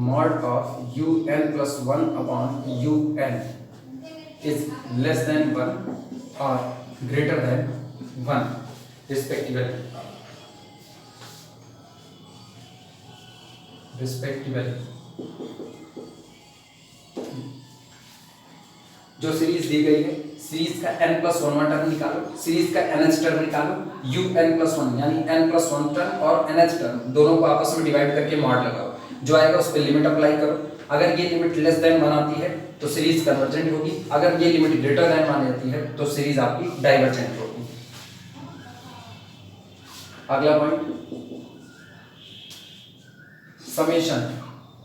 mod of UN plus 1/UN is less than 1 or greater than 1 respectively। जो series दी गई है सीरीज का n+1 टर्म निकालो, सीरीज का nth टर्म निकालो, un+1 यानी n+1 टर्म और nth टर्म दोनों को आपस में डिवाइड करके मॉड लगाओ, जो आएगा उस पर लिमिट अप्लाई करो। अगर ये लिमिट लेस देन 1 आती है तो सीरीज कन्वर्जेंट होगी, अगर ये लिमिट ग्रेटर देन 1 आती है तो सीरीज आपकी डाइवर्जेंट होगी। अगला पॉइंट समेशन।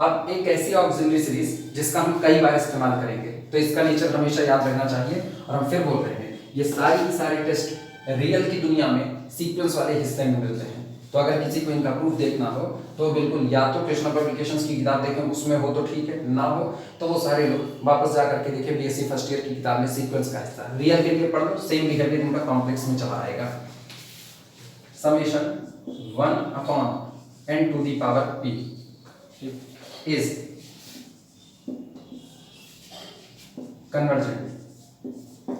अब एक ऐसी ऑक्सिलरी सीरीज जिसका हम कई बार इस्तेमाल करेंगे, तो इसका नेचर हमेशा याद रखना चाहिए। और हम फिर बोल रहे हैं ये सारे टेस्ट रियल की दुनिया में सीक्वेंस वाले हिस्से में मिलते हैं। तो अगर किसी को इनका प्रूफ देखना हो तो बिल्कुल या तो कृष्णा पब्लिकेशंस की किताब देखें, उसमें हो तो ठीक है, ना हो तो वो सारे लोग वापस जा करके देखें बीएससी फर्स्ट ईयर की किताब में सीक्वेंस का हिस्सा। रियल के लिए पढ़ लो, सेम बिहेवियर इनका कॉम्प्लेक्स में चला आएगा। Summation 1/n⁴ is convergent.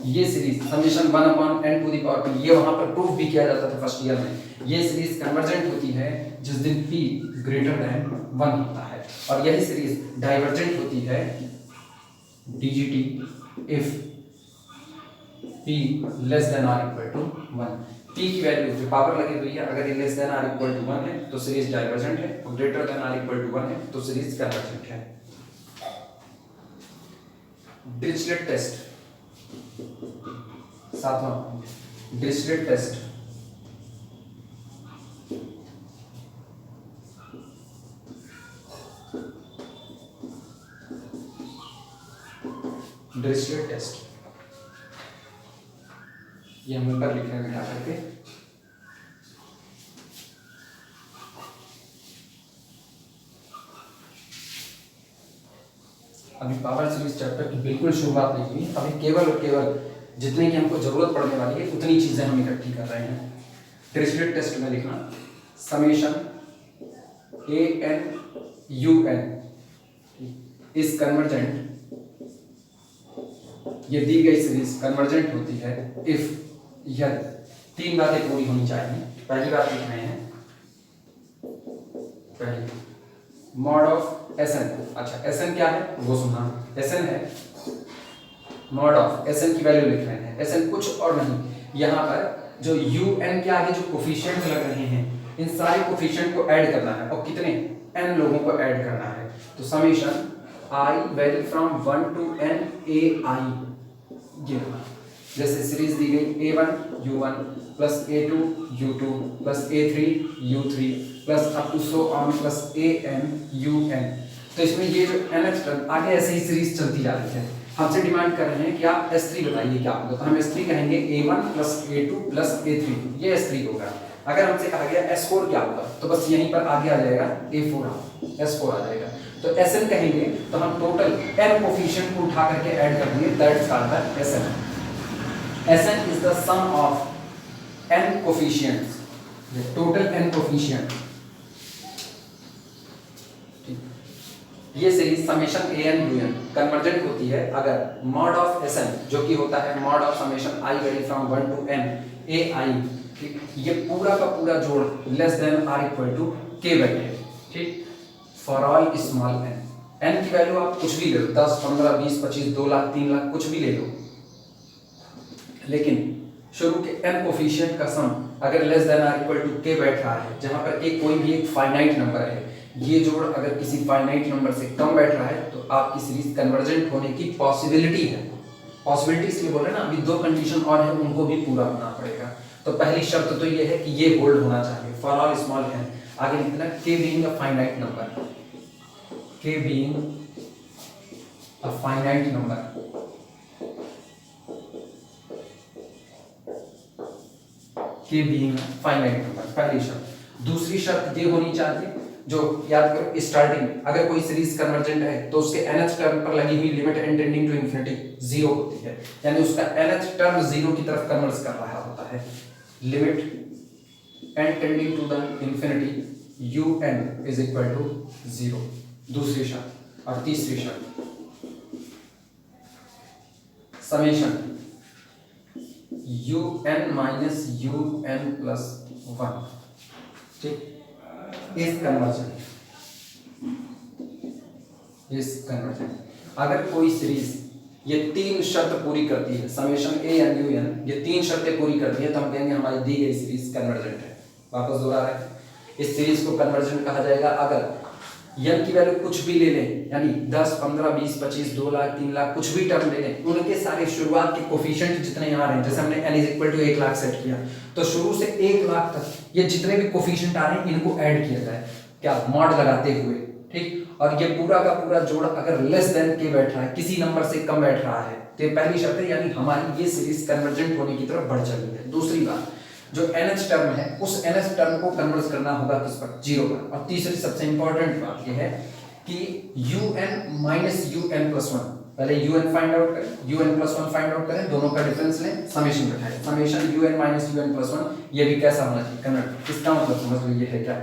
ये सीरीज समेशन 1/n⁴ ये वहां पर प्रूफ भी किया जाता था फर्स्ट ईयर में। ये सीरीज कन्वर्जेंट होती है जिस दिन p ग्रेटर देन 1 होता है, और यही सीरीज डाइवर्जेंट होती है DGT if p less than और इक्वल टू 1। p की वैल्यू जो पावर लगी हुई है, अगर ये लेस देन और इक्वल टू 1 है तो सीरीज डाइवर्जेंट है, और ग्रेटर देन और इक्वल टू 1 है तो सीरीज कन्वर्जेंट है। डिरिचलेट टेस्ट, सातवां डिरिचलेट टेस्ट। डिरिचलेट टेस्ट ये हम ऊपर लिख रहे हैं मिटा करके। अभी पावर सीरीज चैप्टर की बिल्कुल शुरुआत नहीं हुई, अभी केवल और केवल जितने की हमको जरूरत पड़ने वाली है उतनी चीजें हम इकट्ठी कर रहे हैं। डिरिचलेट टेस्ट में लिखना summation AN UN is convergent. ये दी गई सीरीज कन्वर्जेंट होती है इफ यदि तीन बातें पूरी होनी चाहिए। पहली बात लिख रहे हैं, पहली मॉड ऑफ SN। अच्छा SN क्या है वो सुनना, SN है मॉड ऑफ SN की वैल्यू लिख रहे हैं। SN कुछ और नहीं, यहाँ पर जो UN के आगे जो कोफिशिएंट लग रहे हैं इन सारे कोफिशिएंट को ऐड करना है, और कितने n लोगों को ऐड करना है। तो summation I value from 1 to n AI ये जैसे सीरीज दी गई A1 U1 plus A2 U2 plus A3 U3 plus up to so on plus AN UN। तो इसमें ये जो nth टर्म आगे ऐसे ही सीरीज चलती जा रही है। हमसे डिमांड कर रहे हैं कि आप S3 बताइए क्या होगा, तो हम S3 कहेंगे A1 plus A2 plus A3, ये S3 होगा। अगर हमसे कहा गया S4 क्या होगा, तो बस यहीं पर आगे आ जाएगा A4 S4 आ जाएगा। तो SN कहेंगे तो हम टोटल n कोफिशिएंट को उठा करके ऐड कर देंगे, that's called the SN। SN is the sum of n coefficients, the total n coefficient। ये series summation AN UN convergent होती है अगर मॉड ऑफ SN जो कि होता है mod of summation I vary from 1 to n AI, ये पूरा का पूरा जोड़ लेस देन और इक्वल टू k बैठे, ठीक। फॉर ऑल स्मॉल n की वैल्यू आप कुछ भी ले लो, 10 15 20 25 2 लाख 3 लाख कुछ भी ले लो, लेकिन शुरू के n कोफिशिएंट का सम अगर लेस देन और इक्वल टू k बैठ रहा है, जहां पर एक कोई भी एक फाइनाइट नंबर है, ये जोड़ अगर किसी फाइनाइट नंबर से कम बैठ रहा है तो आपकी सीरीज कन्वर्जेंट होने की पॉसिबिलिटी है। पॉसिबिलिटी इसलिए बोल रहे हैं ना, अभी दो कंडीशन और है उनको भी पूरा होना पड़ेगा। तो पहली शर्त तो ये है कि ये होल्ड होना चाहिए फॉर ऑल स्मॉल n। आगे लिखना k being a finite number, k being a finite number, k being a finite number, पहली शर्त। दूसरी शर्त ये होनी चाहिए जो याद करो स्टार्टिंग में अगर कोई सीरीज कन्वर्जेंट है तो उसके nth टर्म पर लगी हुई limit n tending to infinity 0 होती है, यानी उसका nth टर्म 0 की तरफ कन्वर्ज कर रहा होता है। Limit n tending to the infinity UN is equal to 0, दूसरी शर्त। और तीसरी शर्त summation UN minus UN plus 1, ठीक, इस कन्वर्जेंट। अगर कोई सीरीज ये 3 शर्त पूरी करती है, summation a n u n ये 3 शर्तें पूरी करती है तो हम कहेंगे हमारी दी गई सीरीज कन्वर्जेंट है। वापस दोहरा रहे हैं, इस सीरीज को कन्वर्जेंट कहा जाएगा अगर n की वैल्यू कुछ भी ले लें, यानी 10, 15, 20, 25, 2 लाख, 3 लाख, कुछ भी टर्म ले लें, उनके सारे शुरुआत के कोफिशिएंट जितने यहाँ आ रहे हैं, जैसे हमने n = 1 लाख सेट किया तो शुरू से 1 लाख तक ये जितने भी कोफिशिएंट आ रहे हैं इनको ऐड किया जाए, क्या मॉड लगाते हुए, ठीक। और ये पूरा का पूरा जोड़ अगर लेस देन के बैठ रहा है, किसी नंबर से कम बैठ रहा है, तो ये पहली शर्त है, यानी हमारी ये सीरीज कन्वर्जेंट होने की तरफ बढ़ चली है। दूसरी बात, जो nth टर्म है उस nth टर्म को कन्वर्ट करना होगा किस पर, 0 पर। और तीसरी सबसे इंपॉर्टेंट बात यह है कि un माइनस un+1, पहले un फाइंड आउट करें, un+1 फाइंड आउट करें, दोनों का डिफरेंस लें, समेशन बैठाएं, समेशन un माइनस un+1 ये भी कैसा होना चाहिए, कन्वर्ट। इसका मतलब समझ लो ये है क्या,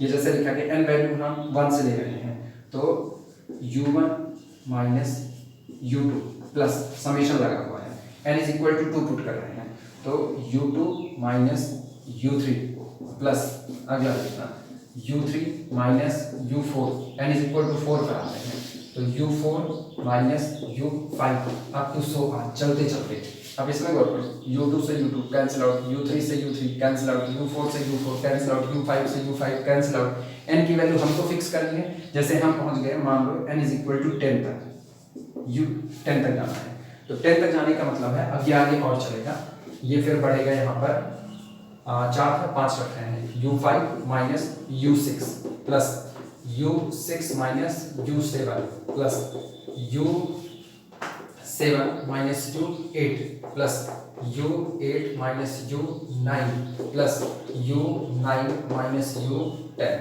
ये जैसे लिखा कि n वैल्यू हम 1 से ले रहे हैं तो u1 minus u2 plus summation लगा हुआ है, n = 2 पुट कर रहे हैं तो u2 माइनस u3 प्लस अगला लिखना u3 माइनस u4, n = 4 कर रहे हैं तो u4 minus u5 up to so on चलते चलते। अब इसमें गौर करो, u2 से u2 कैंसिल आउट, u3 से u3 कैंसिल आउट, u4 से u4 कैंसिल आउट, u5 से u5 कैंसिल आउट। n की वैल्यू हमको फिक्स करनी है, जैसे हम पहुंच गए मान लो n = 10 तक, u10 तक जाना है तो 10 तक जाने का मतलब है अब ये आगे और चलेगा, ये फिर बढ़ेगा यहाँ पर 4 था 5 रखते हैं u5 minus u6 plus u6 minus u7 plus u7 minus u8 plus u8 minus u9 plus u9 minus u10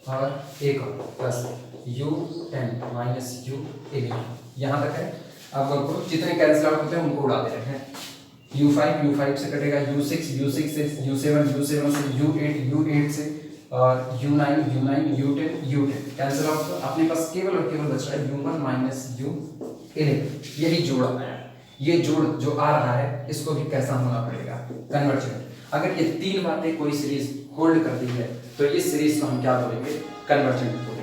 और एक और प्लस u10 माइनस u11 यहाँ तक है। अब जितने कैंसिल आउट होते हैं उनको उड़ा दे रहे हैं, u5 से कटेगा, u6 से, u7 से, u8 से और u9 u10 कैंसिल आउट, तो अपने पास केवल और केवल बच रहा है u1 माइनस u11। यही जोड़ आया, ये जोड़ जो आ रहा है इसको भी कैसा होना पड़ेगा, कन्वर्जेंट। अगर ये 3 बातें कोई सीरीज होल्ड करती है तो ये सीरीज को हम क्या बोलेंगे, कन्वर्जेंट बोलेंगे।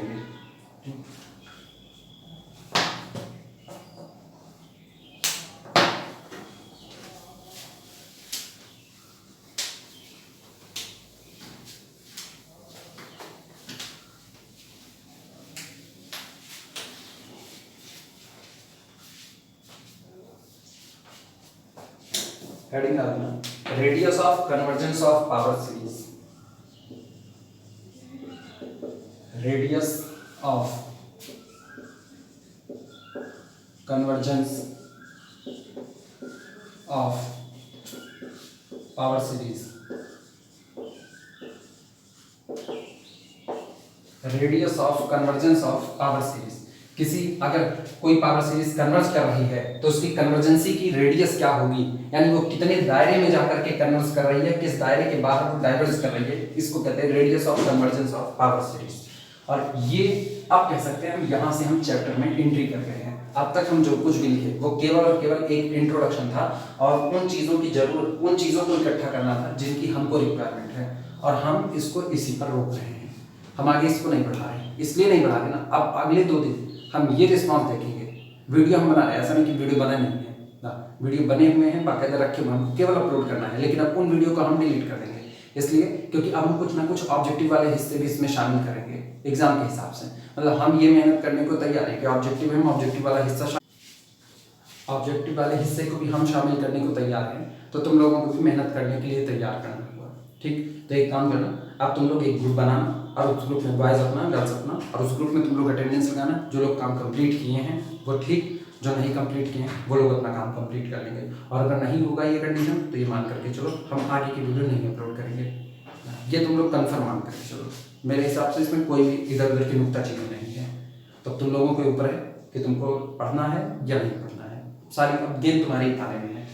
हेडिंग डालना, radius of convergence of power series, radius of convergence of power series, radius of convergence of power series. किसी अगर कोई पावर सीरीज कन्वर्ज कर रही है तो उसकी कन्वर्जेंसी की रेडियस क्या होगी, यानी वो कितने दायरे में जाकर के कन्वर्ज कर रही है, किस दायरे के बाहर वो डाइवर्ज कर रही है, इसको कहते हैं radius of convergence of power series. और ये अब कह सकते हैं हम यहाँ से हम चैप्टर में एंट्री कर रहे हैं। अब तक हम जो कुछ भी लिखे वो केवल और केवल एक इंट्रोडक्शन था और उन चीज़ों की जरूरत, उन चीज़ों को इकट्ठा करना था जिनकी हमको रिक्वायरमेंट है, और हम इसको इसी पर रोक रहे हैं, हम आगे इसको नहीं बढ़ा रहे हैं। इसलिए नहीं बढ़ा रहे ना, अब अगले 2 दिन हम ये रिस्पॉन्स देखेंगे। वीडियो हम बना रहे हैं, ऐसा नहीं कि वीडियो बना नहीं है ना, वीडियो बने हुए हैं, बाकायदा रखे हुए, हम केवल अपलोड करना है, लेकिन अब उन वीडियो को हम डिलीट कर देंगे। इसलिए क्योंकि अब हम कुछ ना कुछ ऑब्जेक्टिव वाले हिस्से भी इसमें शामिल करेंगे एग्जाम के हिसाब से। मतलब हम ये मेहनत करने को तैयार हैं कि ऑब्जेक्टिव है, हम ऑब्जेक्टिव वाला हिस्से को भी हम शामिल करने को तैयार हैं, तो तुम लोगों को भी मेहनत करने के लिए तैयार करना होगा, ठीक। तो एक काम करना, अब तुम लोग एक ग्रुप बनाना और उस ग्रुप में बॉयज अपना, गर्ल्स अपना, और उस ग्रुप में तुम लोग अटेंडेंस लगाना। जो लोग काम कंप्लीट किए हैं वो ठीक, जो नहीं कंप्लीट किए हैं वो लोग अपना काम कंप्लीट कर लेंगे। और अगर नहीं होगा ये कंडीशन तो ये मान करके चलो हम आगे की वीडियो नहीं अपलोड करेंगे, ये तुम लोग कन्फर्म मान करके चलो। मेरे हिसाब से इसमें कोई भी इधर उधर की नुक्ता चीज़ें नहीं है। तो तुम लोगों के ऊपर है कि तुमको पढ़ना है या नहीं पढ़ना है, सारी अब गेम तुम्हारे ही थाने में है।